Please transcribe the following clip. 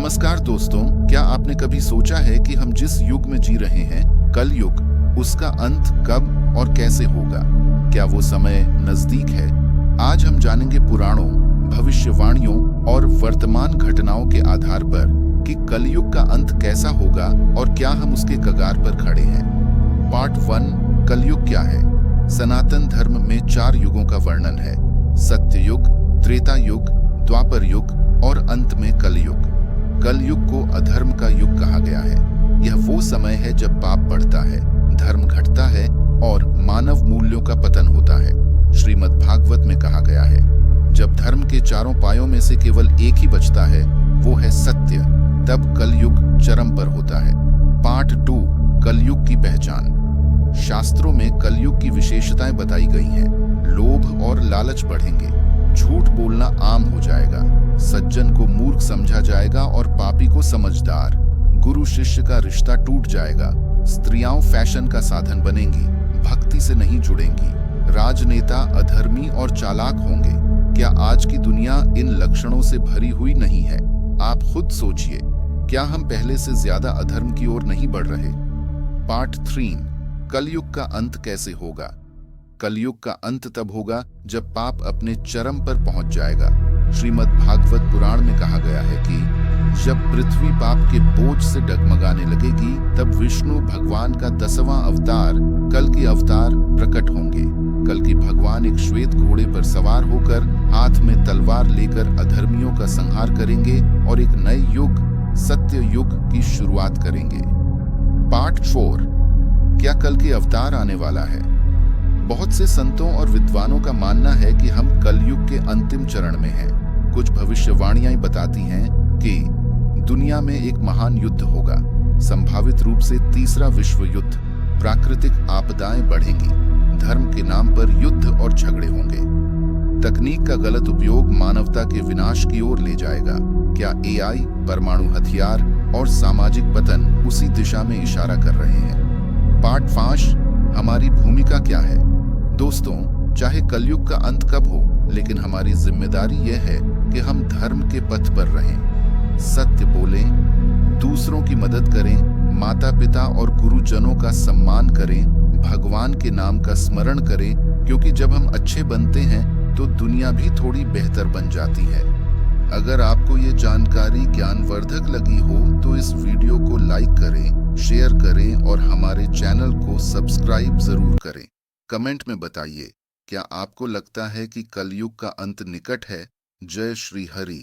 नमस्कार दोस्तों, क्या आपने कभी सोचा है कि हम जिस युग में जी रहे हैं, कल युग, उसका अंत कब और कैसे होगा? क्या वो समय नजदीक है? आज हम जानेंगे पुराणों, भविष्यवाणियों और वर्तमान घटनाओं के आधार पर कि कलयुग का अंत कैसा होगा और क्या हम उसके कगार पर खड़े हैं। पार्ट 1, कलयुग क्या है? सनातन धर्म में 4 युगों का वर्णन है: सत्ययुग, त्रेता युग, द्वापर युग और अंत में कलयुग। कलयुग को अधर्म का युग कहा गया है। यह वो समय है जब पाप बढ़ता है, धर्म घटता है और मानव मूल्यों का पतन होता है। श्रीमद् भागवत में कहा गया है, जब धर्म के चारों पायों में से केवल एक ही बचता है, वो है सत्य, तब कलयुग चरम पर होता है। पार्ट 2, कलयुग की पहचान। शास्त्रों में कलयुग की विशेषताएं बताई गई हैं। लोभ और लालच बढ़ेंगे, झूठ बोलना आम हो जाएगा, सज्जन को मूर्ख समझा जाएगा और पापी को समझदार, गुरु शिष्य का रिश्ता टूट जाएगा, स्त्रियां फैशन का साधन बनेंगी, भक्ति से नहीं जुड़ेंगी, राजनेता अधर्मी और चालाक होंगे। क्या आज की दुनिया इन लक्षणों से भरी हुई नहीं है? आप खुद सोचिए, क्या हम पहले से ज्यादा अधर्म की ओर नहीं बढ़ रहे? पार्ट 3, कलयुग का अंत कैसे होगा? कलयुग का अंत तब होगा जब पाप अपने चरम पर पहुंच जाएगा। श्रीमद् भागवत पुराण में कहा गया है कि जब पृथ्वी पाप के बोझ से डगमगाने लगेगी, तब विष्णु भगवान का 10वां अवतार कल की अवतार प्रकट होंगे। कल की भगवान एक श्वेत घोड़े पर सवार होकर हाथ में तलवार लेकर अधर्मियों का संहार करेंगे और एक नए युग, सत्य युग की शुरुआत करेंगे। पार्ट 4, क्या कल के अवतार आने वाला है? बहुत से संतों और विद्वानों का मानना है कि हम कलयुग के अंतिम चरण में हैं। कुछ भविष्यवाणियां बताती हैं कि दुनिया में एक महान युद्ध होगा, संभावित रूप से तीसरा विश्व युद्ध, प्राकृतिक आपदाएं बढ़ेंगी, धर्म के नाम पर युद्ध और झगड़े होंगे, तकनीक का गलत उपयोग मानवता के विनाश की ओर ले जाएगा। क्या एआई, परमाणु हथियार और सामाजिक पतन उसी दिशा में इशारा कर रहे हैं? पार्ट 5, हमारी भूमिका क्या है? दोस्तों, चाहे कलयुग का अंत कब हो, लेकिन हमारी जिम्मेदारी यह है कि हम धर्म के पथ पर रहें, सत्य बोलें, दूसरों की मदद करें, माता पिता और गुरुजनों का सम्मान करें, भगवान के नाम का स्मरण करें, क्योंकि जब हम अच्छे बनते हैं तो दुनिया भी थोड़ी बेहतर बन जाती है। अगर आपको ये जानकारी ज्ञानवर्धक लगी हो तो इस वीडियो को लाइक करें, शेयर करें और हमारे चैनल को सब्सक्राइब जरूर करें। कमेंट में बताइए, क्या आपको लगता है कि कलयुग का अंत निकट है? जय श्री हरि।